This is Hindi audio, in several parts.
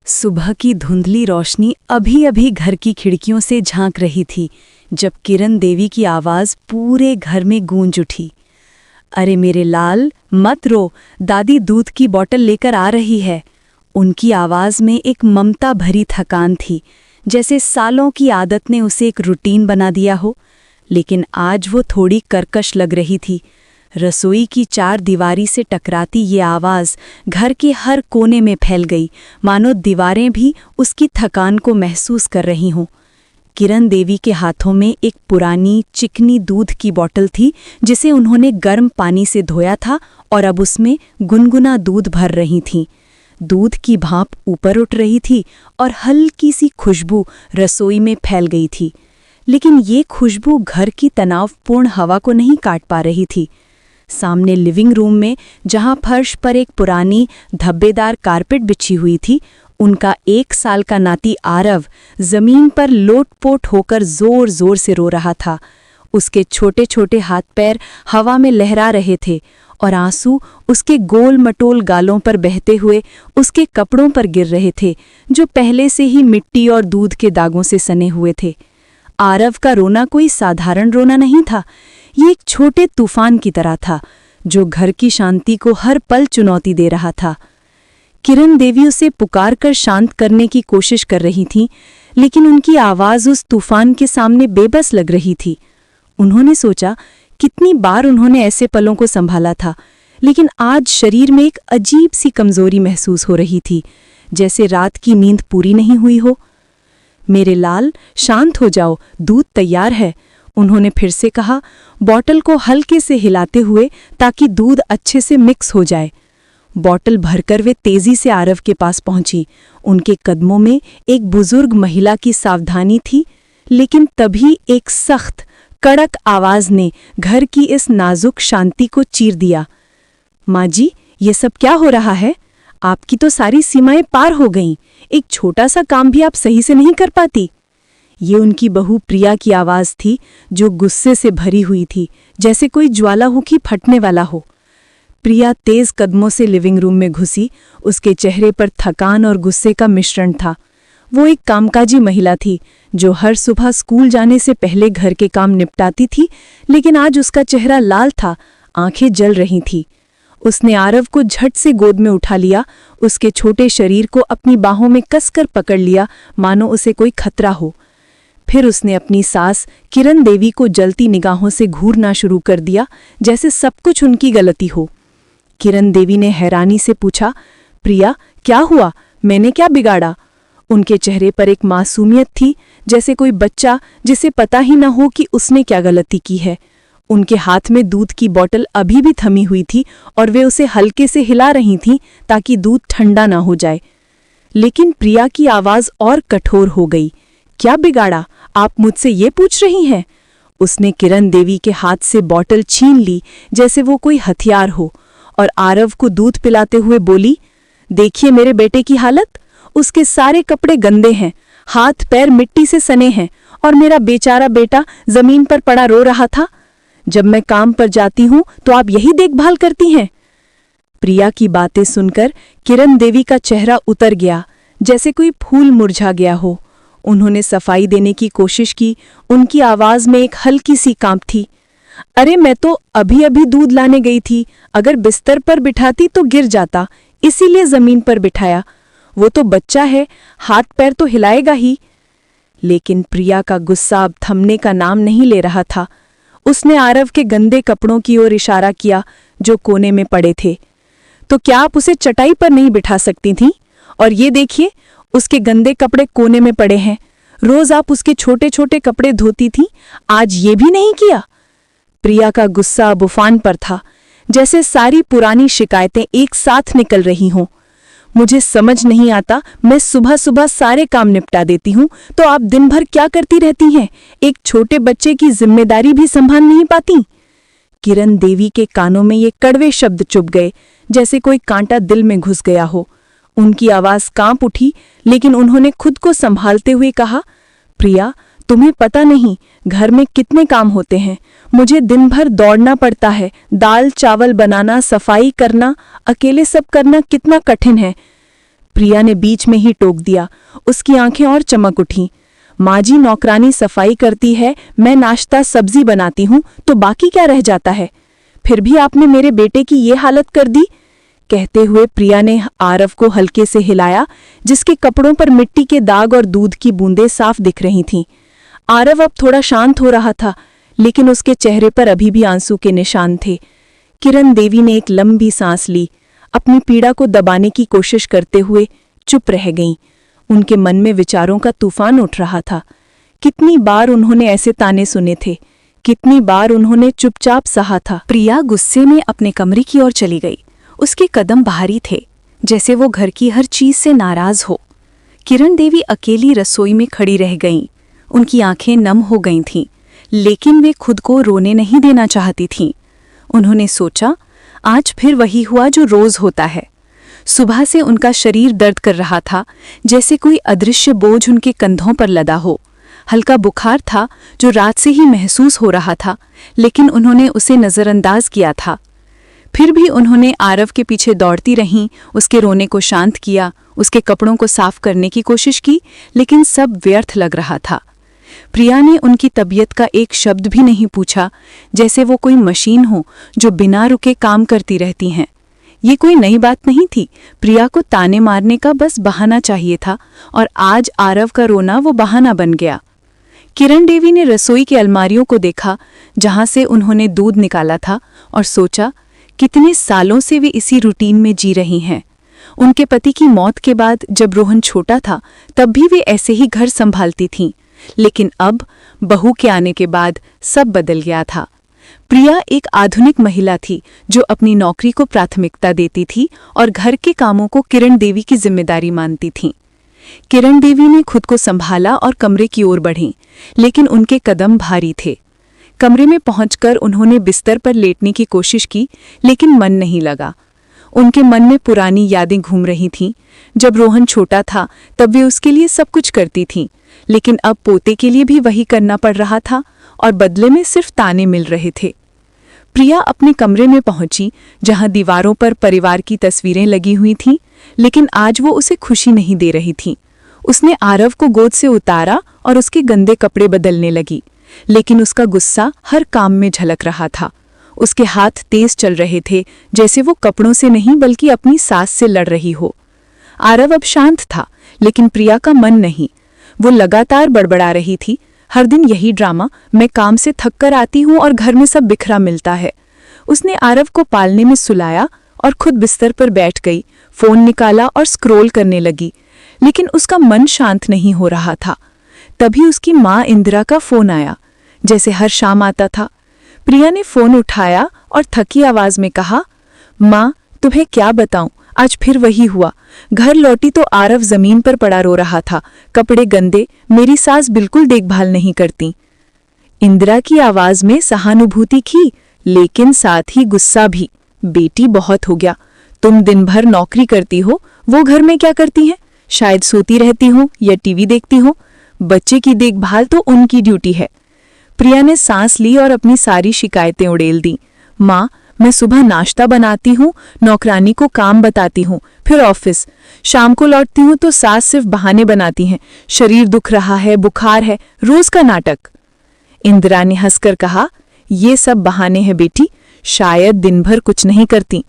सुबह की धुंधली रोशनी अभी अभी घर की खिड़कियों से झांक रही थी जब किरण देवी की आवाज पूरे घर में गूंज उठी। अरे मेरे लाल, मत रो, दादी दूध की बोतल लेकर आ रही है। उनकी आवाज में एक ममता भरी थकान थी, जैसे सालों की आदत ने उसे एक रूटीन बना दिया हो। लेकिन आज वो थोड़ी कर्कश लग रही थी। रसोई की चार दीवारी से टकराती ये आवाज़ घर के हर कोने में फैल गई, मानो दीवारें भी उसकी थकान को महसूस कर रही हों। किरण देवी के हाथों में एक पुरानी चिकनी दूध की बोतल थी जिसे उन्होंने गर्म पानी से धोया था और अब उसमें गुनगुना दूध भर रही थीं। दूध की भाप ऊपर उठ रही थी और हल्की सी खुशबू रसोई में फैल गई थी। लेकिन ये खुशबू घर की तनावपूर्ण हवा को नहीं काट पा रही थी। सामने लिविंग रूम में, जहां फर्श पर एक पुरानी धब्बेदार कारपेट बिछी हुई थी, उनका 1 साल का नाती आरव जमीन पर लोटपोट होकर जोर जोर से रो रहा था। उसके छोटे छोटे हाथ पैर हवा में लहरा रहे थे और आंसू उसके गोल मटोल गालों पर बहते हुए उसके कपड़ों पर गिर रहे थे, जो पहले से ही मिट्टी और दूध के दागों से सने हुए थे। आरव का रोना कोई साधारण रोना नहीं था। ये एक छोटे तूफान की तरह था जो घर की शांति को हर पल चुनौती दे रहा था। किरण देवी उसे पुकारकर शांत करने की कोशिश कर रही थीं, लेकिन उनकी आवाज उस तूफान के सामने बेबस लग रही थी। उन्होंने सोचा, कितनी बार उन्होंने ऐसे पलों को संभाला था, लेकिन आज शरीर में एक अजीब सी कमजोरी महसूस हो रही थी, जैसे रात की नींद पूरी नहीं हुई हो। मेरे लाल, शांत हो जाओ, दूध तैयार है, उन्होंने फिर से कहा, बोतल को हल्के से हिलाते हुए ताकि दूध अच्छे से मिक्स हो जाए। बोतल भरकर वे तेजी से आरव के पास पहुंची। उनके कदमों में एक बुजुर्ग महिला की सावधानी थी, लेकिन तभी एक सख्त, कड़क आवाज ने घर की इस नाजुक शांति को चीर दिया। माँ जी, ये सब क्या हो रहा है? आपकी तो सारी सीमाएं पार हो गईं। एक छोटा सा काम भी आप सही से नहीं कर पाती। ये उनकी बहू प्रिया की आवाज थी, जो गुस्से से भरी हुई थी, जैसे कोई ज्वालामुखी फटने वाला हो। प्रिया तेज कदमों से लिविंग रूम में घुसी। उसके चेहरे पर थकान और गुस्से का मिश्रण था। वो एक कामकाजी महिला थी जो हर सुबह स्कूल जाने से पहले घर के काम निपटाती थी, लेकिन आज उसका चेहरा लाल था, आंखें जल रही थीं। उसने आरव को झट से गोद में उठा लिया, उसके छोटे शरीर को अपनी बाहों में कसकर पकड़ लिया, मानो उसे कोई खतरा हो। फिर उसने अपनी सास किरण देवी को जलती निगाहों से घूरना शुरू कर दिया, जैसे सब कुछ उनकी गलती हो। किरण देवी ने हैरानी से पूछा, प्रिया, क्या हुआ? मैंने क्या बिगाड़ा? उनके चेहरे पर एक मासूमियत थी, जैसे कोई बच्चा जिसे पता ही न हो कि उसने क्या गलती की है। उनके हाथ में दूध की बोतल अभी भी थमी हुई थी और वे उसे हल्के से हिला रही थीं ताकि दूध ठंडा ना हो जाए। लेकिन प्रिया की आवाज और कठोर हो गई। क्या बिगाड़ा? आप मुझसे ये पूछ रही हैं? उसने किरण देवी के हाथ से बोतल छीन ली, जैसे वो कोई हथियार हो, और आरव को दूध पिलाते हुए बोली, देखिए मेरे बेटे की हालत, उसके सारे कपड़े गंदे हैं, हाथ पैर मिट्टी से सने हैं, और मेरा बेचारा बेटा जमीन पर पड़ा रो रहा था। जब मैं काम पर जाती हूं तो आप यही देखभाल करती हैं? प्रिया की बातें सुनकर किरण देवी का चेहरा उतर गया, जैसे कोई फूल मुरझा गया हो। उन्होंने सफाई देने की कोशिश की। उनकी आवाज में एक हल्की सी कांप थी। अरे मैं तो अभी अभी दूध लाने गई थी, अगर बिस्तर पर बिठाती तो गिर जाता, इसीलिए जमीन पर बिठाया। वो तो बच्चा है, हाथ पैर तो हिलाएगा ही। लेकिन प्रिया का गुस्सा अब थमने का नाम नहीं ले रहा था। उसने आरव के गंदे कपड़ों की ओर इशारा किया, जो कोने में पड़े थे। तो क्या आप उसे चटाई पर नहीं बिठा सकती थीं? और ये देखिए, उसके गंदे कपड़े कोने में पड़े हैं। रोज आप उसके छोटे छोटे कपड़े धोती थीं, आज ये भी नहीं किया। प्रिया का गुस्सा अब उफान पर था, जैसे सारी पुरानी शिकायतें एक साथ निकल रही हों। मुझे समझ नहीं आता, मैं सुबह सुबह सारे काम निपटा देती हूँ, तो आप दिन भर क्या करती रहती हैं? एक छोटे बच्चे की जिम्मेदारी भी संभाल नहीं पाती? किरण देवी के कानों में ये कड़वे शब्द चुभ गए, जैसे कोई कांटा दिल में घुस गया हो। उनकी आवाज कांप उठी, लेकिन उन्होंने खुद को संभालते हुए कहा, प्रिया, तुम्हें पता नहीं घर में कितने काम होते हैं। मुझे दिन भर दौड़ना पड़ता है, दाल चावल बनाना, सफाई करना, अकेले सब करना कितना कठिन है। प्रिया ने बीच में ही टोक दिया। उसकी आंखें और चमक उठीं। माँ जी, नौकरानी सफाई करती है, मैं नाश्ता सब्जी बनाती हूँ, तो बाकी क्या रह जाता है? फिर भी आपने मेरे बेटे की ये हालत कर दी। कहते हुए प्रिया ने आरव को हल्के से हिलाया, जिसके कपड़ों पर मिट्टी के दाग और दूध की बूंदें साफ दिख रही थीं। आरव अब थोड़ा शांत हो रहा था, लेकिन उसके चेहरे पर अभी भी आंसू के निशान थे। किरण देवी ने एक लंबी सांस ली, अपनी पीड़ा को दबाने की कोशिश करते हुए चुप रह गईं। उनके मन में विचारों का तूफान उठ रहा था। कितनी बार उन्होंने ऐसे ताने सुने थे, कितनी बार उन्होंने चुपचाप सहा था। प्रिया गुस्से में अपने कमरे की ओर चली गई। उसके कदम भारी थे, जैसे वो घर की हर चीज से नाराज हो। किरण देवी अकेली रसोई में खड़ी रह गईं। उनकी आंखें नम हो गई थीं, लेकिन वे खुद को रोने नहीं देना चाहती थीं। उन्होंने सोचा, आज फिर वही हुआ जो रोज होता है। सुबह से उनका शरीर दर्द कर रहा था, जैसे कोई अदृश्य बोझ उनके कंधों पर लदा हो। हल्का बुखार था जो रात से ही महसूस हो रहा था, लेकिन उन्होंने उसे नज़रअंदाज किया था। फिर भी उन्होंने आरव के पीछे दौड़ती रहीं, उसके रोने को शांत किया, उसके कपड़ों को साफ करने की कोशिश की, लेकिन सब व्यर्थ लग रहा था। प्रिया ने उनकी तबीयत का एक शब्द भी नहीं पूछा, जैसे वो कोई मशीन हो जो बिना रुके काम करती रहती हैं। ये कोई नई बात नहीं थी। प्रिया को ताने मारने का बस बहाना चाहिए था, और आज आरव का रोना वो बहाना बन गया। किरण देवी ने रसोई की अलमारियों को देखा, जहां से उन्होंने दूध निकाला था, और सोचा, कितने सालों से वे इसी रूटीन में जी रही हैं। उनके पति की मौत के बाद जब रोहन छोटा था, तब भी वे ऐसे ही घर संभालती थीं, लेकिन अब बहू के आने के बाद सब बदल गया था। प्रिया एक आधुनिक महिला थी जो अपनी नौकरी को प्राथमिकता देती थी और घर के कामों को किरण देवी की जिम्मेदारी मानती थीं। किरण देवी ने खुद को संभाला और कमरे की ओर बढ़ीं, लेकिन उनके कदम भारी थे। कमरे में पहुंचकर उन्होंने बिस्तर पर लेटने की कोशिश की, लेकिन मन नहीं लगा। उनके मन में पुरानी यादें घूम रही थीं। जब रोहन छोटा था तब वे उसके लिए सब कुछ करती थीं, लेकिन अब पोते के लिए भी वही करना पड़ रहा था, और बदले में सिर्फ ताने मिल रहे थे। प्रिया अपने कमरे में पहुंची, जहां दीवारों पर परिवार की तस्वीरें लगी हुई थीं, लेकिन आज वो उसे खुशी नहीं दे रही थीं। उसने आरव को गोद से उतारा और उसके गंदे कपड़े बदलने लगी, लेकिन उसका गुस्सा हर काम में झलक रहा था। उसके हाथ तेज चल रहे थे, जैसे वो कपड़ों से नहीं बल्कि अपनी सास से लड़ रही हो। आरव अब शांत था, लेकिन प्रिया का मन नहीं। वो लगातार बड़बड़ा रही थी, हर दिन यही ड्रामा, मैं काम से थक कर आती हूँ और घर में सब बिखरा मिलता है। उसने आरव को पालने में सुलाया और खुद बिस्तर पर बैठ गई, फोन निकाला और स्क्रॉल करने लगी, लेकिन उसका मन शांत नहीं हो रहा था। तभी उसकी माँ इंदिरा का फोन आया, जैसे हर शाम आता था। प्रिया ने फोन उठाया और थकी आवाज में कहा, माँ, तुम्हें क्या बताऊं, आज फिर वही हुआ। घर लौटी तो आरव जमीन पर पड़ा रो रहा था, कपड़े गंदे, मेरी सास बिल्कुल देखभाल नहीं करती। इंदिरा की आवाज में सहानुभूति थी, लेकिन साथ ही गुस्सा भी। बेटी, बहुत हो गया। तुम दिन भर नौकरी करती हो, वो घर में क्या करती हैं? शायद सोती रहती हो या टीवी देखती हो। बच्चे की देखभाल तो उनकी ड्यूटी है। प्रिया ने सांस ली और अपनी सारी शिकायतें उड़ेल दी। माँ, मैं सुबह नाश्ता बनाती हूँ, नौकरानी को काम बताती हूँ, फिर ऑफिस। शाम को लौटती हूँ तो सास सिर्फ बहाने बनाती हैं, शरीर दुख रहा है, बुखार है, रोज का नाटक। इंदिरा ने हंसकर कहा, ये सब बहाने हैं बेटी, शायद दिन भर कुछ नहीं करती।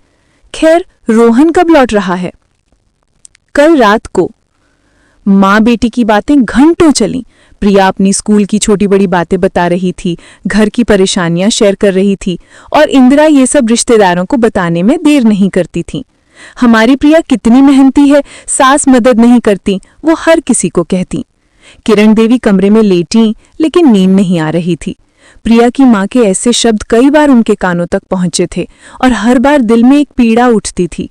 खैर, रोहन कब लौट रहा है? कल रात को। माँ बेटी की बातें घंटों चलीं। प्रिया अपनी स्कूल की छोटी बड़ी बातें बता रही थी, घर की परेशानियां शेयर कर रही थी, और इंदिरा ये सब रिश्तेदारों को बताने में देर नहीं करती थी। हमारी प्रिया कितनी मेहनती है, सास मदद नहीं करती, वो हर किसी को कहती। किरण देवी कमरे में लेटी, लेकिन नींद नहीं आ रही थी। प्रिया की माँ के ऐसे शब्द कई बार उनके कानों तक पहुंचे थे, और हर बार दिल में एक पीड़ा उठती थी।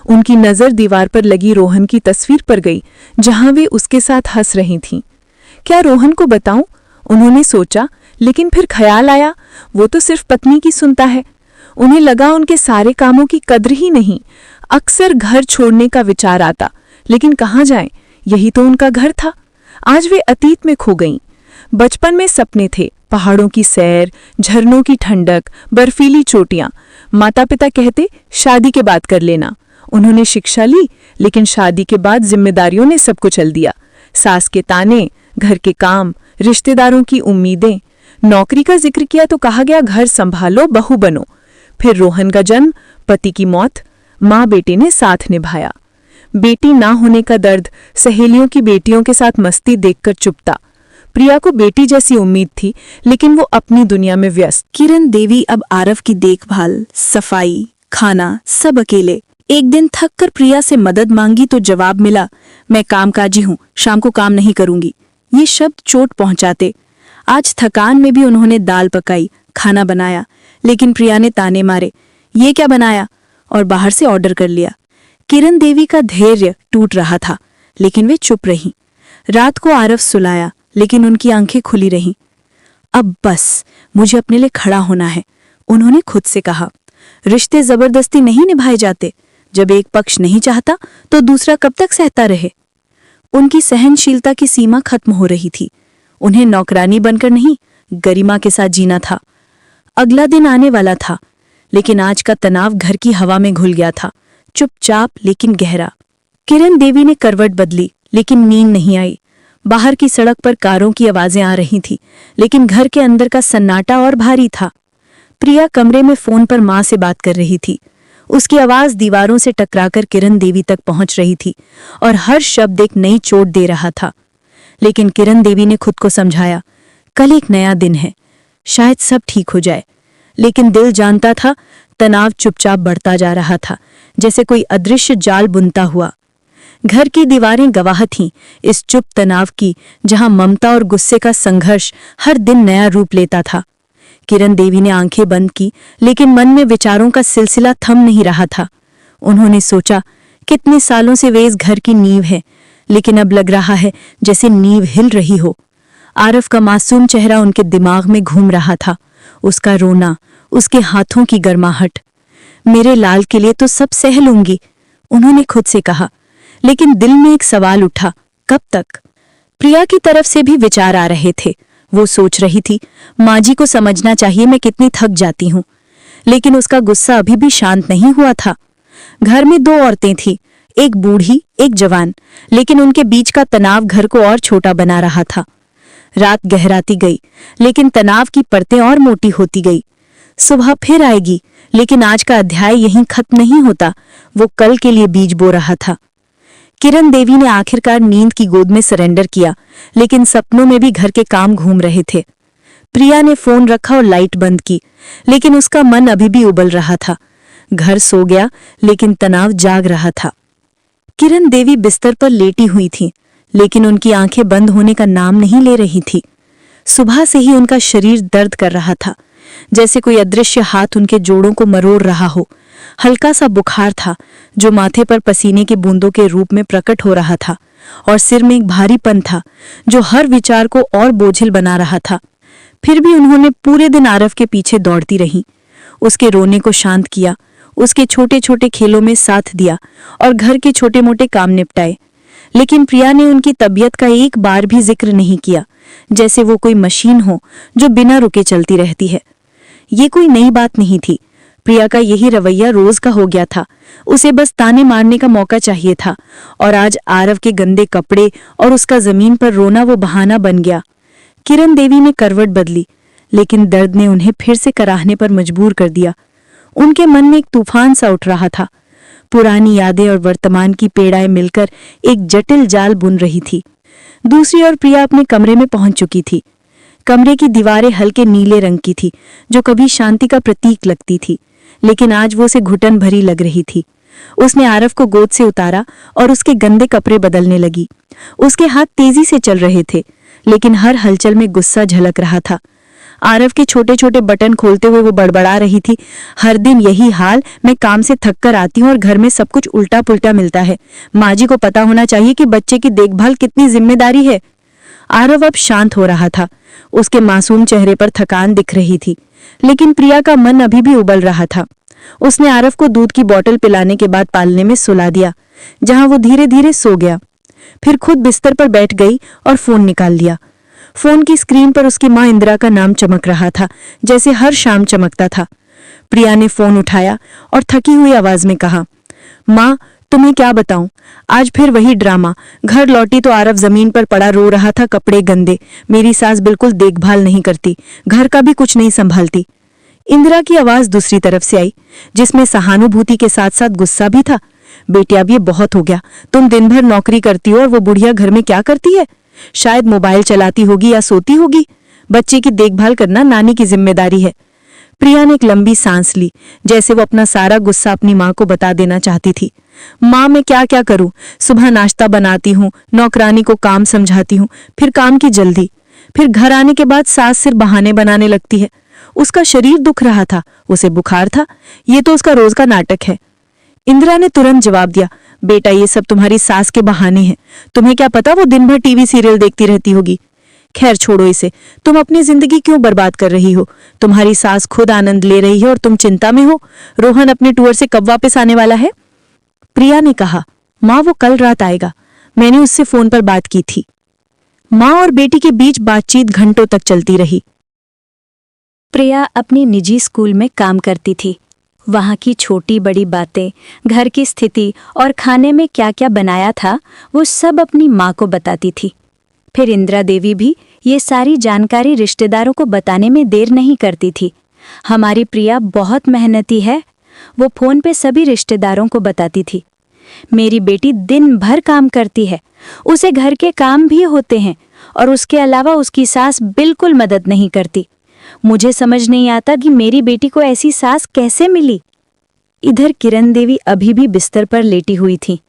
उनकी नज़र दीवार पर लगी रोहन की तस्वीर पर गई, जहां वे उसके साथ हंस रही थीं। क्या रोहन को बताऊं? उन्होंने सोचा, लेकिन फिर ख्याल आया, वो तो सिर्फ पत्नी की सुनता है। उन्हें लगा उनके सारे कामों की कद्र ही नहीं। अक्सर घर छोड़ने का विचार आता, लेकिन कहाँ जाएं? यही तो उनका घर था। आज वे अतीत में खो गईं। बचपन में सपने थे, पहाड़ों की सैर, झरनों की ठंडक, बर्फीली चोटियां। माता पिता कहते, शादी के बाद कर लेना, उन्होंने शिक्षा ली, लेकिन शादी के बाद जिम्मेदारियों ने सब कुचल दिया। सास के ताने, घर के काम, रिश्तेदारों की उम्मीदें। नौकरी का जिक्र किया तो कहा गया घर संभालो, बहू बनो। फिर रोहन का जन्म, पति की मौत, माँ बेटे ने साथ निभाया। बेटी ना होने का दर्द, सहेलियों की बेटियों के साथ मस्ती देखकर चुपता। प्रिया को बेटी जैसी उम्मीद थी, लेकिन वो अपनी दुनिया में व्यस्त। किरण देवी अब आरव की देखभाल, सफाई, खाना सब अकेले। एक दिन थक कर प्रिया से मदद मांगी तो जवाब मिला, मैं कामकाजी हूँ, शाम को काम नहीं करूंगी। ये शब्द चोट पहुंचाते। आज थकान में भी उन्होंने दाल पकाई, खाना बनाया, लेकिन प्रिया ने ताने मारे, ये क्या बनाया, और बाहर से ऑर्डर कर लिया। किरण देवी का धैर्य टूट रहा था, लेकिन वे चुप रहीं। रात को आरव सुलाया, लेकिन उनकी आंखें खुली रहीं। अब बस, मुझे अपने लिए खड़ा होना है, उन्होंने खुद से कहा। रिश्ते जबरदस्ती नहीं निभाए जाते। जब एक पक्ष नहीं चाहता तो दूसरा कब तक सहता रहे। उनकी सहनशीलता की सीमा खत्म हो रही थी। उन्हें नौकरानी बनकर नहीं, गरिमा के साथ जीना था। अगला दिन आने वाला था, लेकिन आज का तनाव घर की हवा में घुल गया था, चुपचाप लेकिन गहरा। किरण देवी ने करवट बदली, लेकिन नींद नहीं आई। बाहर की सड़क पर कारों की आवाजें आ रही थी, लेकिन घर के अंदर का सन्नाटा और भारी था। प्रिया कमरे में फोन पर मां से बात कर रही थी। उसकी आवाज दीवारों से टकराकर किरण देवी तक पहुंच रही थी और हर शब्द एक नई चोट दे रहा था। लेकिन किरण देवी ने खुद को समझाया, कल एक नया दिन है, शायद सब ठीक हो जाए। लेकिन दिल जानता था, तनाव चुपचाप बढ़ता जा रहा था, जैसे कोई अदृश्य जाल बुनता हुआ। घर की दीवारें गवाह थीं इस चुप तनाव की, जहां ममता और गुस्से का संघर्ष हर दिन नया रूप लेता था। किरण देवी ने आंखें बंद की, लेकिन मन में विचारों का सिलसिला थम नहीं रहा था। उन्होंने सोचा, कितने सालों से वे इस घर की नींव है, लेकिन अब लग रहा है जैसे नींव हिल रही हो। आरव का मासूम चेहरा उनके दिमाग में घूम रहा था, उसका रोना, उसके हाथों की गर्माहट। मेरे लाल के लिए तो सब सह लूंगी, उन्होंने खुद से कहा। लेकिन दिल में एक सवाल उठा, कब तक? प्रिया की तरफ से भी विचार आ रहे थे। वो सोच रही थी, माँ जी को समझना चाहिए मैं कितनी थक जाती हूँ। लेकिन उसका गुस्सा अभी भी शांत नहीं हुआ था। घर में दो औरतें थीं, एक बूढ़ी, एक जवान, लेकिन उनके बीच का तनाव घर को और छोटा बना रहा था। रात गहराती गई, लेकिन तनाव की परतें और मोटी होती गई। सुबह फिर आएगी, लेकिन आज का अध्याय यहीं खत्म नहीं होता। वो कल के लिए बीज बो रहा था। किरण देवी ने आखिरकार नींद की गोद में सरेंडर किया, लेकिन सपनों में भी घर के काम घूम रहे थे। प्रिया ने फोन रखा और लाइट बंद की, लेकिन उसका मन अभी भी उबल रहा था। घर सो गया, लेकिन तनाव जाग रहा था। किरण देवी बिस्तर पर लेटी हुई थी, लेकिन उनकी आंखें बंद होने का नाम नहीं ले रही थी। सुबह से ही उनका शरीर दर्द कर रहा था, जैसे कोई अदृश्य हाथ उनके जोड़ों को मरोड़ रहा हो। हल्का सा बुखार था, जो माथे पर पसीने की बूंदों के रूप में प्रकट हो रहा था, और सिर में एक भारीपन था, जो हर विचार को और बोझिल बना रहा था। फिर भी उन्होंने पूरे दिन आरव के पीछे दौड़ती रहीं, उसके रोने को शांत किया, उसके छोटे छोटे खेलों में साथ दिया और घर के छोटे मोटे काम निपटाए। लेकिन प्रिया ने उनकी तबीयत का एक बार भी जिक्र नहीं किया, जैसे वो कोई मशीन हो जो बिना रुके चलती रहती है। ये कोई नई बात नहीं थी। प्रिया का यही रवैया रोज का हो गया था। उसे बस ताने मारने का मौका चाहिए था, और आज आरव के गंदे कपड़े और उसका जमीन पर रोना वो बहाना बन गया। किरण देवी ने करवट बदली, लेकिन दर्द ने उन्हें फिर से कराहने पर मजबूर कर दिया। उनके मन में एक तूफान सा उठ रहा था। पुरानी यादें और वर्तमान की पीड़ाएं मिलकर एक जटिल जाल बुन रही थी। दूसरी ओर प्रिया अपने कमरे में पहुंच चुकी थी। कमरे की दीवारें हल्के नीले रंग की थी, जो कभी शांति का प्रतीक लगती थी, लेकिन आज वो उसे घुटन भरी लग रही थी। उसने आरव को गोद से उतारा और उसके गंदे कपड़े बदलने लगी। उसके हाथ तेजी से चल रहे थे, लेकिन हर हलचल में गुस्सा झलक रहा था। आरव के छोटे छोटे बटन खोलते हुए वो बड़बड़ा रही थी, हर दिन यही हाल, मैं काम से थक कर आती हूँ और घर में सब कुछ उल्टा पुल्टा मिलता है। माँ जी को पता होना चाहिए कि बच्चे की देखभाल कितनी जिम्मेदारी है। आरव अब शांत हो रहा था, उसके मासूम चेहरे पर थकान दिख रही थी, लेकिन प्रिया का मन अभी भी उबल रहा था। उसने आरव को दूध की बोतल पिलाने के बाद पालने में सुला दिया, जहां वो धीरे धीरे सो गया। फिर खुद बिस्तर पर बैठ गई और फोन निकाल लिया। फोन की स्क्रीन पर उसकी मां इंदिरा का नाम चमक रहा था, जैसे हर शाम चमकता था। प्रिया ने फोन उठाया और थकी हुई आवाज में कहा, माँ, तुम्हें क्या बताऊं, आज फिर वही ड्रामा। घर लौटी तो आरव जमीन पर पड़ा रो रहा था, कपड़े गंदे। मेरी सास बिल्कुल देखभाल नहीं करती, घर का भी कुछ नहीं संभालती। इंदिरा की आवाज दूसरी तरफ से आई, जिसमें सहानुभूति के साथ साथ गुस्सा भी था। बेटी, अब ये बहुत हो गया। तुम दिन भर नौकरी करती हो और वो बुढ़िया घर में क्या करती है? शायद मोबाइल चलाती होगी या सोती होगी। बच्चे की देखभाल करना नानी की जिम्मेदारी है। प्रिया ने एक लंबी सांस ली, जैसे वो अपना सारा गुस्सा अपनी माँ को बता देना चाहती थी। माँ, मैं क्या क्या करूं? सुबह नाश्ता बनाती हूँ, नौकरानी को काम समझाती हूँ, फिर काम की जल्दी, फिर घर आने के बाद सास सिर्फ बहाने बनाने लगती है। उसका शरीर दुख रहा था, उसे बुखार था, ये तो उसका रोज का नाटक है। इंदिरा ने तुरंत जवाब दिया, बेटा, ये सब तुम्हारी सास के बहाने हैं। तुम्हें क्या पता वो दिन भर टीवी सीरियल देखती रहती होगी। खैर छोड़ो इसे, तुम अपनी जिंदगी क्यों बर्बाद कर रही हो? तुम्हारी सास खुद आनंद ले रही है और तुम चिंता में हो। रोहन अपने टूर से कब वापस आने वाला है? प्रिया ने कहा, माँ, वो कल रात आएगा। मैंने उससे फोन पर बात की थी। माँ और बेटी के बीच बातचीत घंटों तक चलती रही। प्रिया अपनी निजी स्कूल में काम करती थी। वहाँ की छोटी बड़ी बातें, घर की स्थिति और खाने में क्या क्या बनाया था, वो सब अपनी माँ को बताती थी। फिर इंदिरा देवी भी ये सारी जानकारी रिश्तेदारों को बताने में देर नहीं करती थी। हमारी प्रिया बहुत मेहनती है, वो फोन पे सभी रिश्तेदारों को बताती थी। मेरी बेटी दिन भर काम करती है, उसे घर के काम भी होते हैं और उसके अलावा उसकी सास बिल्कुल मदद नहीं करती। मुझे समझ नहीं आता कि मेरी बेटी को ऐसी सास कैसे मिली। इधर किरण देवी अभी भी बिस्तर पर लेटी हुई थी।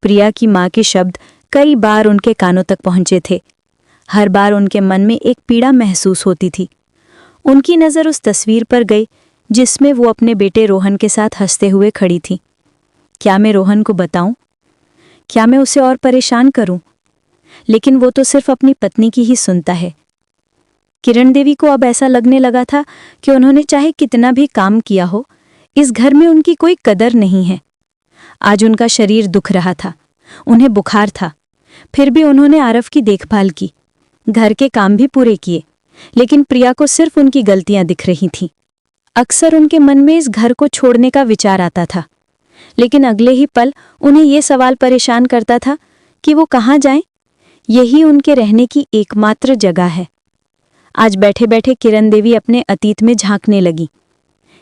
प्रिया की माँ के शब्द कई बार उनके कानों तक पहुंचे थे। हर बार उनके मन में एक पीड़ा महसूस होती थी। उनकी नज़र उस तस्वीर पर गई जिसमें वो अपने बेटे रोहन के साथ हंसते हुए खड़ी थी। क्या मैं रोहन को बताऊं? क्या मैं उसे और परेशान करूं? लेकिन वो तो सिर्फ अपनी पत्नी की ही सुनता है। किरण देवी को अब ऐसा लगने लगा था कि उन्होंने चाहे कितना भी काम किया हो, इस घर में उनकी कोई कदर नहीं है। आज उनका शरीर दुख रहा था, उन्हें बुखार था, फिर भी उन्होंने आरव की देखभाल की, घर के काम भी पूरे किए। लेकिन प्रिया को सिर्फ उनकी गलतियां दिख रही थीं। अक्सर उनके मन में इस घर को छोड़ने का विचार आता था, लेकिन अगले ही पल उन्हें ये सवाल परेशान करता था कि वो कहाँ जाएं? यही उनके रहने की एकमात्र जगह है। आज बैठे बैठे किरण देवी अपने अतीत में झांकने लगी।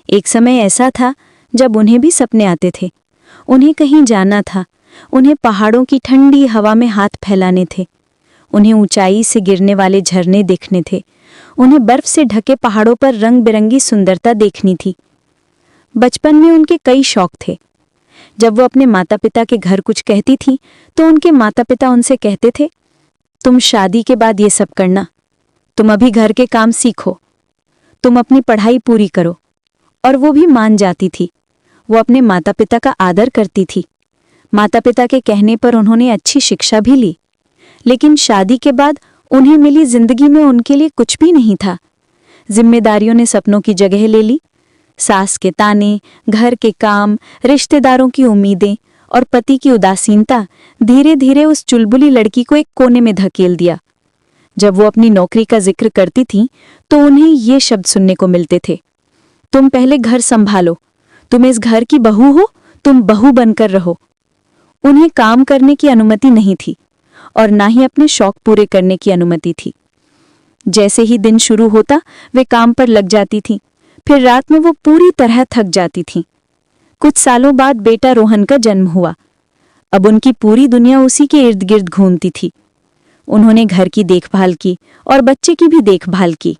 एक समय ऐसा था जब उन्हें भी सपने आते थे। उन्हें कहीं जाना था, उन्हें पहाड़ों की ठंडी हवा में हाथ फैलाने थे, उन्हें ऊंचाई से गिरने वाले झरने देखने थे, उन्हें बर्फ से ढके पहाड़ों पर रंग बिरंगी सुंदरता देखनी थी। बचपन में उनके कई शौक थे। जब वो अपने माता पिता के घर कुछ कहती थी तो उनके माता पिता उनसे कहते थे, तुम शादी के बाद ये सब करना, तुम अभी घर के काम सीखो, तुम अपनी पढ़ाई पूरी करो। और वो भी मान जाती थी। वो अपने माता पिता का आदर करती थी। माता पिता के कहने पर उन्होंने अच्छी शिक्षा भी ली। लेकिन शादी के बाद उन्हें मिली जिंदगी में उनके लिए कुछ भी नहीं था। जिम्मेदारियों ने सपनों की जगह ले ली। सास के ताने, घर के काम, रिश्तेदारों की उम्मीदें और पति की उदासीनता धीरे धीरे उस चुलबुली लड़की को एक कोने में धकेल दिया। जब वो अपनी नौकरी का जिक्र करती थीं तो उन्हें ये शब्द सुनने को मिलते थे, तुम पहले घर संभालो, तुम इस घर की बहू हो, तुम बहू बनकर रहो। उन्हें काम करने की अनुमति नहीं थी और ना ही अपने शौक पूरे करने की अनुमति थी। जैसे ही दिन शुरू होता वे काम पर लग जाती थीं, फिर रात में वो पूरी तरह थक जाती थीं। कुछ सालों बाद बेटा रोहन का जन्म हुआ। अब उनकी पूरी दुनिया उसी के इर्द गिर्द घूमती थी। उन्होंने घर की देखभाल की और बच्चे की भी देखभाल की।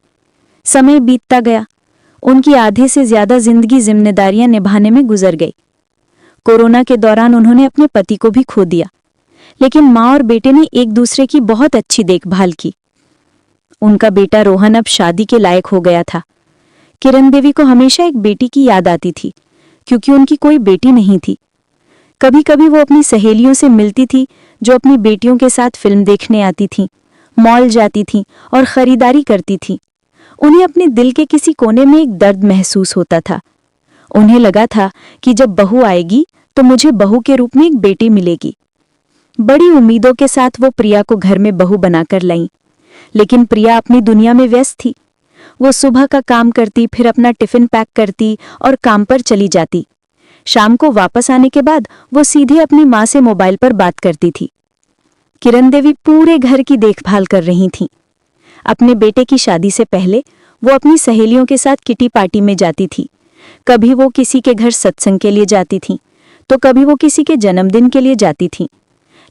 समय बीतता गया, उनकी आधे से ज्यादा जिंदगी जिम्मेदारियां निभाने में गुजर गई। कोरोना के दौरान उन्होंने अपने पति को भी खो दिया, लेकिन माँ और बेटे ने एक दूसरे की बहुत अच्छी देखभाल की। उनका बेटा रोहन अब शादी के लायक हो गया था। किरण देवी को हमेशा एक बेटी की याद आती थी, क्योंकि उनकी कोई बेटी नहीं थी। कभी कभी वो अपनी सहेलियों से मिलती थी जो अपनी बेटियों के साथ फिल्म देखने आती थीं, मॉल जाती थीं और खरीदारी करती थीं। उन्हें अपने दिल के किसी कोने में एक दर्द महसूस होता था। उन्हें लगा था कि जब बहू आएगी तो मुझे बहू के रूप में एक बेटी मिलेगी। बड़ी उम्मीदों के साथ वो प्रिया को घर में बहू बनाकर लाई, लेकिन प्रिया अपनी दुनिया में व्यस्त थी। वो सुबह का काम करती, फिर अपना टिफिन पैक करती और काम पर चली जाती। शाम को वापस आने के बाद वो सीधे अपनी माँ से मोबाइल पर बात करती थी। किरण देवी पूरे घर की देखभाल कर रही थीं। अपने बेटे की शादी से पहले वो अपनी सहेलियों के साथ किटी पार्टी में जाती थी। कभी वो किसी के घर सत्संग के लिए जाती थीं, तो कभी वो किसी के जन्मदिन के लिए जाती थीं।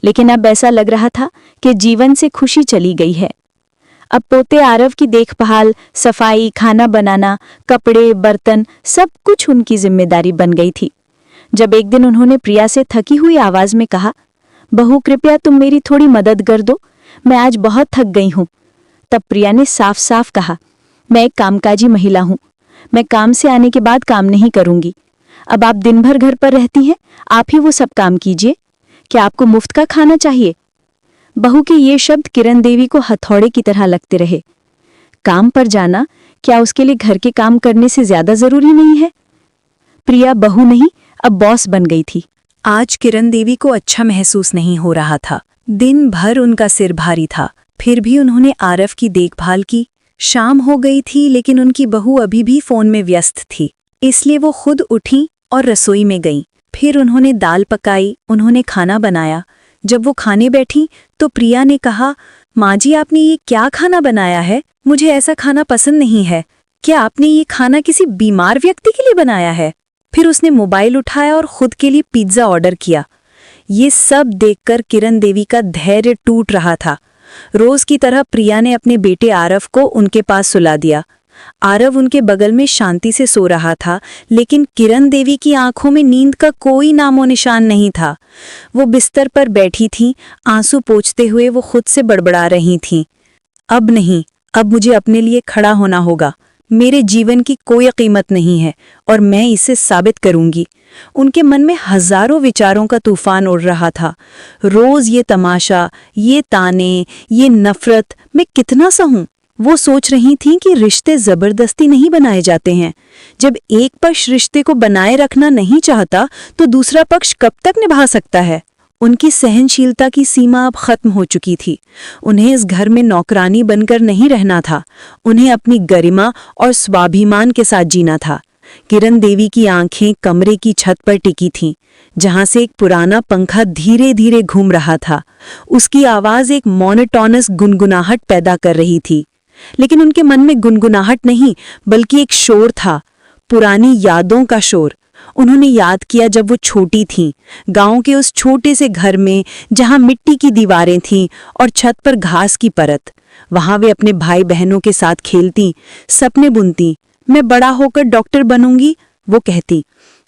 लेकिन अब ऐसा लग रहा था कि जीवन से खुशी चली गई है। अब पोते आरव की देखभाल, सफाई, खाना बनाना, कपड़े, बर्तन सब कुछ उनकी जिम्मेदारी बन गई थी। जब एक दिन उन्होंने प्रिया से थकी हुई आवाज में कहा, बहू कृपया तुम मेरी थोड़ी मदद कर दो, मैं आज बहुत थक गई हूं। तब प्रिया ने साफ साफ कहा, मैं एक कामकाजी महिला हूं, मैं काम से आने के बाद काम नहीं करूंगी। अब आप दिन भर घर पर रहती हैं, आप ही वो सब काम कीजिए। क्या आपको मुफ्त का खाना चाहिए? बहू के ये शब्द किरण देवी को हथौड़े की तरह लगते रहे। काम पर जाना क्या उसके लिए घर के काम करने से ज्यादा जरूरी नहीं है? प्रिया बहू नहीं, अब बॉस बन गई थी। आज किरण देवी को अच्छा महसूस नहीं हो रहा था। दिन भर उनका सिर भारी था। फिर भी उन्होंने आरव की देखभाल की। शाम हो गई थी लेकिन उनकी बहू अभी भी फोन में व्यस्त थी, इसलिए वो खुद उठी और रसोई में गईं। फिर उन्होंने दाल पकाई, उन्होंने खाना बनाया। जब वो खाने बैठी तो प्रिया ने कहा, माँ जी आपने ये क्या खाना बनाया है? मुझे ऐसा खाना पसंद नहीं है। क्या आपने ये खाना किसी बीमार व्यक्ति के लिए बनाया है? फिर उसने मोबाइल उठाया और खुद के लिए पिज्जा ऑर्डर किया। ये सब देखकर किरण देवी का धैर्य टूट रहा था। रोज की तरह प्रिया ने अपने बेटे आरव को उनके पास सुला दिया। आरव उनके बगल में शांति से सो रहा था, लेकिन किरण देवी की आंखों में नींद का कोई नामो निशान नहीं था। वो बिस्तर पर बैठी थीं, आंसू पोंछते हुए वो खुद से बड़बड़ा रही थीं, अब नहीं, अब मुझे अपने लिए खड़ा होना होगा। मेरे जीवन की कोई कीमत नहीं है और मैं इसे साबित करूंगी। उनके मन में हजारों विचारों का तूफान उड़ रहा था। रोज ये तमाशा, ये ताने, ये नफरत, मैं कितना सहूं? वो सोच रही थीं कि रिश्ते जबरदस्ती नहीं बनाए जाते हैं। जब एक पक्ष रिश्ते को बनाए रखना नहीं चाहता तो दूसरा पक्ष कब तक निभा सकता है? उनकी सहनशीलता की सीमा अब खत्म हो चुकी थी। उन्हें इस घर में नौकरानी बनकर नहीं रहना था, उन्हें अपनी गरिमा और स्वाभिमान के साथ जीना था। किरण देवी की आंखें कमरे की छत पर टिकी थीं, जहां से एक पुराना पंखा धीरे धीरे घूम रहा था। उसकी आवाज एक मोनोटोनस गुनगुनाहट पैदा कर रही थी, लेकिन उनके मन में गुनगुनाहट नहीं बल्कि एक शोर था, पुरानी यादों का शोर। उन्होंने याद किया जब वो छोटी थीं, गांव के उस छोटे से घर में जहां मिट्टी की दीवारें थीं और छत पर घास की परत। वहां वे अपने भाई बहनों के साथ खेलती, सपने बुनती। मैं बड़ा होकर डॉक्टर बनूंगी, वो कहती,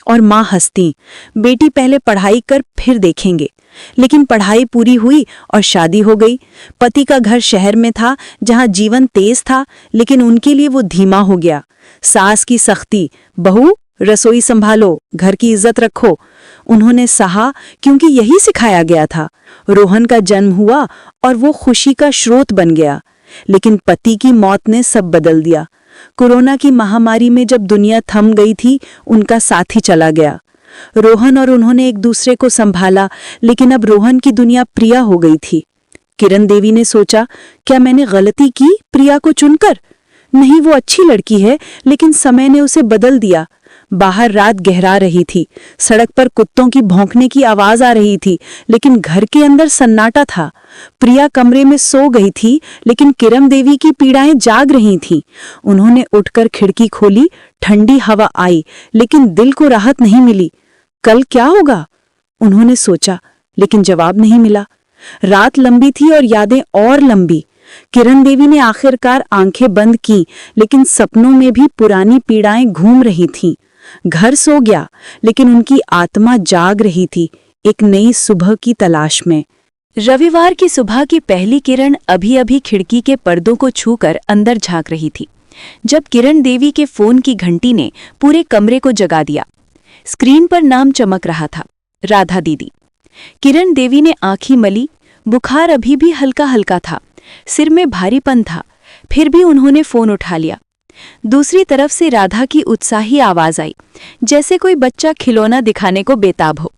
और माँ हंसती, बेटी पहले पढ़ाई कर फिर देखेंगे। लेकिन पढ़ाई पूरी हुई और शादी हो गई। पति का घर शहर में था जहां जीवन तेज था, लेकिन उनके लिए वो धीमा हो गया। सास की सख्ती, बहू रसोई संभालो, घर की इज्जत रखो, उन्होंने सहा क्योंकि यही सिखाया गया था। रोहन का जन्म हुआ और वो खुशी का स्रोत बन गया। लेकिन पति की मौत ने सब बदल दिया। कोरोना की महामारी में जब दुनिया थम गई थी, उनका साथी चला गया। रोहन और उन्होंने एक दूसरे को संभाला, लेकिन अब रोहन की दुनिया प्रिया हो गई थी। किरण देवी ने सोचा, क्या मैंने गलती की प्रिया को चुनकर? नहीं, वो अच्छी लड़की है, लेकिन समय ने उसे बदल दिया। बाहर रात गहरा रही थी, सड़क पर कुत्तों की भौंकने की आवाज आ रही थी, लेकिन घर के अंदर सन्नाटा था। प्रिया कमरे में सो गई थी, लेकिन किरण देवी की पीड़ाएं जाग रही थीं। उन्होंने उठकर खिड़की खोली, ठंडी हवा आई, लेकिन दिल को राहत नहीं मिली। कल क्या होगा? उन्होंने सोचा, लेकिन जवाब नहीं मिला। रात लंबी थी और यादें और लंबी। किरण देवी ने आखिरकार आंखें बंद की, लेकिन सपनों में भी पुरानी पीड़ाएं घूम रही थीं। घर सो गया, लेकिन उनकी आत्मा जाग रही थी, एक नई सुबह की तलाश में। रविवार की सुबह की पहली किरण अभी अभी खिड़की के पर्दों को छूकर अंदर झांक रही थी, जब किरण देवी के फोन की घंटी ने पूरे कमरे को जगा दिया। स्क्रीन पर नाम चमक रहा था, राधा दीदी। किरण देवी ने आंखें मली, बुखार अभी भी हल्का हल्का था, सिर में भारीपन था, फिर भी उन्होंने फोन उठा लिया। दूसरी तरफ से राधा की उत्साही आवाज आई, जैसे कोई बच्चा खिलौना दिखाने को बेताब हो।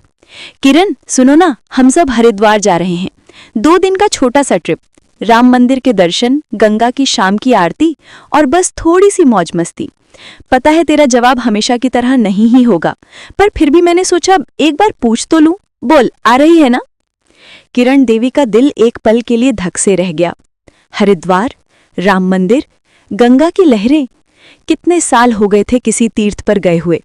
किरण सुनो ना, हम सब हरिद्वार जा रहे हैं, 2 दिन का छोटा सा ट्रिप, राम मंदिर के दर्शन, गंगा की शाम की आरती और बस थोड़ी सी मौज मस्ती। पता है तेरा जवाब हमेशा की तरह नहीं ही होगा, पर फिर भी मैंने सोचा एक बार पूछ तो लूं। बोल, आ रही है ना? किरण देवी का दिल एक पल के लिए धक से रह गया। हरिद्वार, राम मंदिर, गंगा की लहरें, कितने साल हो गए थे किसी तीर्थ पर गए हुए।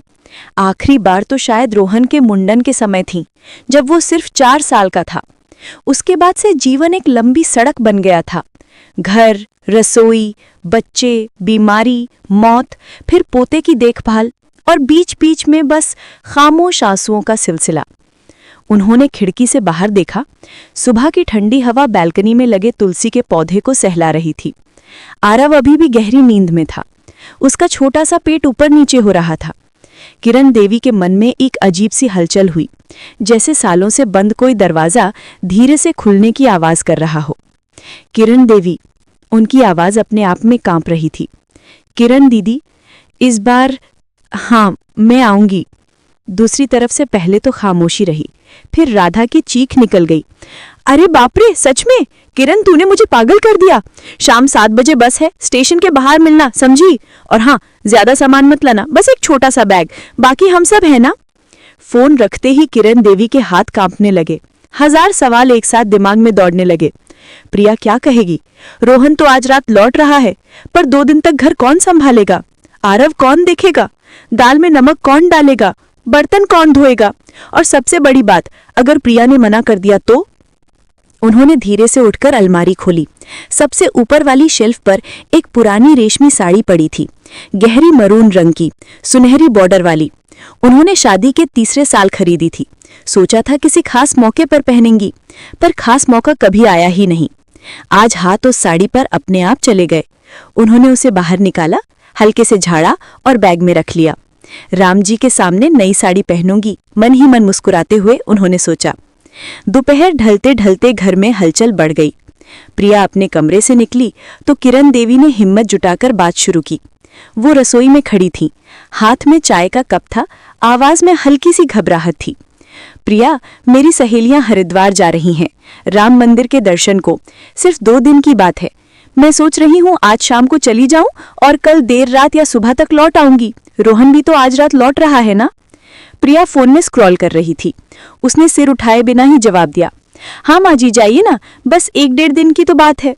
आखिरी बार तो शायद रोहन के मुंडन के समय थी, जब वो सिर्फ 4 साल का था। उसके बाद से जीवन एक लंबी सड़क बन गया था। घर, रसोई, बच्चे, बीमारी, मौत, फिर पोते की देखभाल और बीच बीच में बस खामोश आंसुओं का सिलसिला। उन्होंने खिड़की से बाहर देखा। सुबह की ठंडी हवा बैल्कनी में लगे तुलसी के पौधे को सहला रही थी। आरव अभी भी गहरी नींद में था। उसका छोटा सा पेट ऊपर नीचे हो रहा था। किरण देवी के मन में एक अजीब सी हलचल हुई, जैसे सालों से बंद कोई दरवाजा धीरे से खुलने की आवाज कर रहा हो। किरण देवी, उनकी आवाज अपने आप में कांप रही थी। किरण दीदी, इस बार हाँ, मैं आऊंगी। दूसरी तरफ से पहले तो खामोशी रही, फिर राधा की चीख निकल गई। अरे बाप रे, सच में? किरण, तूने मुझे पागल कर दिया। शाम 7 बजे बस है, स्टेशन के बाहर मिलना, समझी? और हाँ, ज्यादा सामान मत लाना, बस एक छोटा सा बैग, बाकी हम सब है ना? फोन रखते ही किरण देवी के हाथ कांपने लगे। 1000 सवाल एक साथ दिमाग में दौड़ने लगे। प्रिया क्या कहेगी? रोहन तो आज रात लौट रहा है, पर 2 दिन तक घर कौन संभालेगा? आरव कौन देखेगा? दाल में नमक कौन डालेगा? बर्तन कौन धोएगा? और सबसे बड़ी बात, अगर प्रिया ने मना कर दिया तो? उन्होंने धीरे से उठकर अलमारी खोली। सबसे ऊपर वाली शेल्फ पर एक पुरानी रेशमी साड़ी पड़ी थी, गहरी मरून रंग की, सुनहरी बॉर्डर वाली। उन्होंने शादी के 3रे साल खरीदी थी। सोचा था किसी खास मौके पर पहनेंगी, पर खास मौका कभी आया ही नहीं। आज हाथ उस साड़ी पर अपने आप चले गए। उन्होंने उसे बाहर निकाला, हल्के से झाड़ा और बैग में रख लिया। राम जी के सामने नई साड़ी पहनूंगी, मन ही मन मुस्कुराते हुए उन्होंने सोचा। दोपहर ढलते ढलते घर में हलचल बढ़ गई। प्रिया अपने कमरे से निकली तो किरण देवी ने हिम्मत जुटाकर बात शुरू की। वो रसोई में खड़ी थी, हाथ में चाय का कप था, आवाज में हल्की सी घबराहट थी। प्रिया, मेरी सहेलियां हरिद्वार जा रही हैं, राम मंदिर के दर्शन को। सिर्फ 2 दिन की बात है। मैं सोच रही हूँ आज शाम को चली जाऊं और कल देर रात या सुबह तक लौट आऊंगी। रोहन भी तो आज रात लौट रहा है ना? प्रिया फोन में स्क्रॉल कर रही थी। उसने सिर उठाए बिना ही जवाब दिया, हाँ माँ जी, जाइए ना, बस 1-1.5 दिन की तो बात है।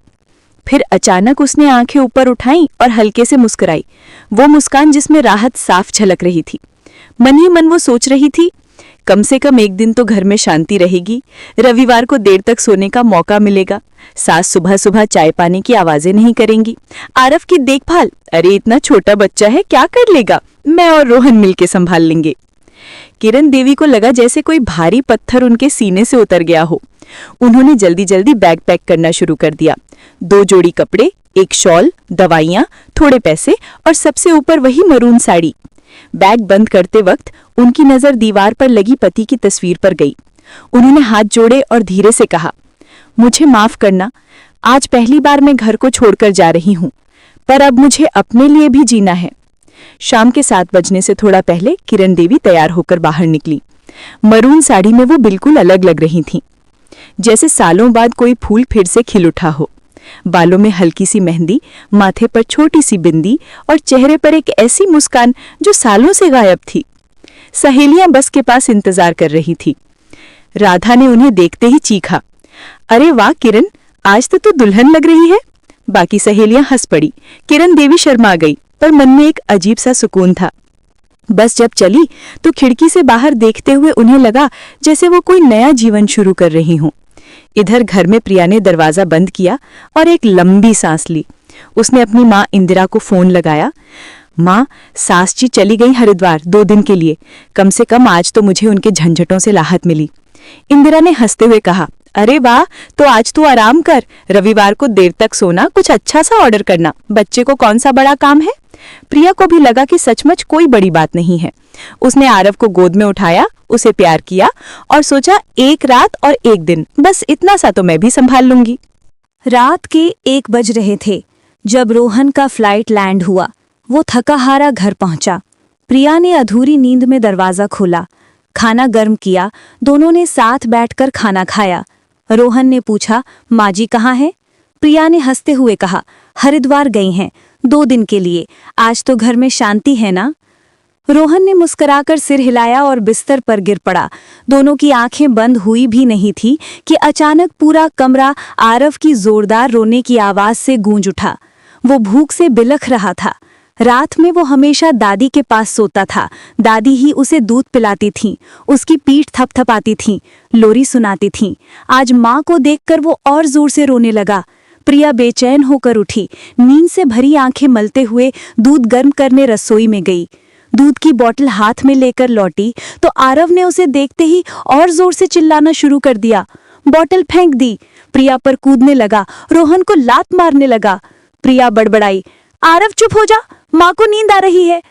फिर अचानक उसने आंखें ऊपर उठाईं और हल्के से मुस्कुराई, वो मुस्कान जिसमें राहत साफ झलक रही थी। मन ही मन वो सोच रही थी, कम से कम 1 दिन तो घर में शांति रहेगी, रविवार को देर तक सोने का मौका मिलेगा, सास सुबह सुबह चाय पानी की आवाजें नहीं करेंगी, आरव की देखभाल, अरे इतना छोटा बच्चा है, क्या कर लेगा, मैं और रोहन मिलके संभाल लेंगे। किरण देवी को लगा जैसे कोई भारी पत्थर उनके सीने से उतर गया हो। उन्होंने जल्दी जल्दी बैग पैक करना शुरू कर दिया। 2 जोड़ी कपड़े, 1 शॉल, दवाइयाँ, थोड़े पैसे और सबसे ऊपर वही मरून साड़ी। बैग बंद करते वक्त उनकी नजर दीवार पर लगी पति की तस्वीर पर गई। उन्होंने हाथ जोड़े और धीरे से कहा, मुझे माफ करना, आज पहली बार मैं घर को छोड़कर जा रही हूँ, पर अब मुझे अपने लिए भी जीना है। शाम के 7 बजने से थोड़ा पहले किरण देवी तैयार होकर बाहर निकली। मरून साड़ी में वो बिल्कुल अलग लग रही थीं, जैसे सालों बाद कोई फूल फिर से खिल उठा हो। बालों में हल्की सी मेहंदी, माथे पर छोटी सी बिंदी और चेहरे पर एक ऐसी मुस्कान जो सालों से गायब थी। सहेलियां बस के पास इंतजार कर रही थी। राधा ने उन्हें देखते ही चीखा, अरे वाह किरण, आज तो तू दुल्हन लग रही है। बाकी सहेलियां हंस पड़ी। किरण देवी शर्मा गई, पर मन में एक अजीब सा सुकून था। बस जब चली तो खिड़की से बाहर देखते हुए उन्हें लगा जैसे वो कोई नया जीवन शुरू कर रही हों। इधर घर में प्रिया ने दरवाजा बंद किया और एक लंबी सांस ली। उसने अपनी माँ इंदिरा को फोन लगाया। माँ, सास जी चली गई हरिद्वार 2 दिन के लिए, कम से कम आज तो मुझे उनके झंझटों से राहत मिली। इंदिरा ने हंसते हुए कहा, अरे वाह, तो आज तू आराम कर, रविवार को देर तक सोना, कुछ अच्छा सा ऑर्डर करना, बच्चे को कौन सा बड़ा काम है। प्रिया को भी लगा कि सचमुच कोई बड़ी बात नहीं है। उसने आरव को गोद में उठाया, उसे प्यार किया और सोचा 1 रात और 1 दिन, बस इतना सा तो मैं भी संभाल लूंगी। रात के 1 बज रहे थे जब रोहन का फ्लाइट लैंड हुआ। वो थका हारा घर पहुंचा। प्रिया ने अधूरी नींद में दरवाजा खोला, खाना गर्म किया, दोनों ने साथ बैठकर खाना खाया। रोहन ने पूछा, माँ जी कहाँ हैं? प्रिया ने हंसते हुए कहा, हरिद्वार गई हैं, 2 दिन के लिए। आज तो घर में शांति है ना? रोहन ने मुस्कुराकर सिर हिलाया और बिस्तर पर गिर पड़ा। दोनों की आंखें बंद हुई भी नहीं थी कि अचानक पूरा कमरा आरव की जोरदार रोने की आवाज से गूंज उठा। वो भूख से बिलख रहा था। रात में वो हमेशा दादी के पास सोता था। दादी ही उसे दूध पिलाती थीं, उसकी पीठ थपथपाती थीं, लोरी सुनाती थीं। आज माँ को देखकर वो और जोर से रोने लगा। प्रिया बेचैन होकर उठी, नींद से भरी आंखें मलते हुए दूध गर्म करने रसोई में गई। दूध की बोतल हाथ में लेकर लौटी तो आरव ने उसे देखते ही और जोर से चिल्लाना शुरू कर दिया। बोतल फेंक दी, प्रिया पर कूदने लगा, रोहन को लात मारने लगा। प्रिया बड़बड़ाई, आरव चुप हो जा, माँ को नींद आ रही है।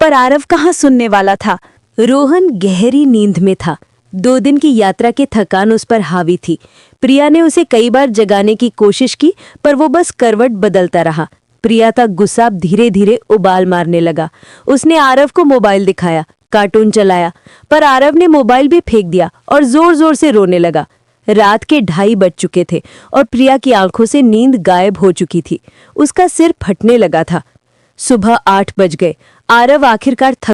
पर आरव कहाँ सुनने वाला था। रोहन गहरी नींद में था। 2 दिन की यात्रा की थकान उस पर हावी थी। प्रिया ने उसे कई बार जगाने की कोशिश की पर वो बस करवट बदलता रहा। प्रिया का गुस्सा धीरे धीरे उबाल मारने लगा। उसने आरव को मोबाइल दिखाया, कार्टून चलाया, पर आरव ने मोबाइल भी फेंक दिया और जोर जोर से रोने लगा। रात के 2:30 बज चुके थे और प्रिया की आंखों से नींद गायब हो चुकी थी। उसका सिर फटने लगा था। सुबह 8 बज गए। आरव आखिरकार थक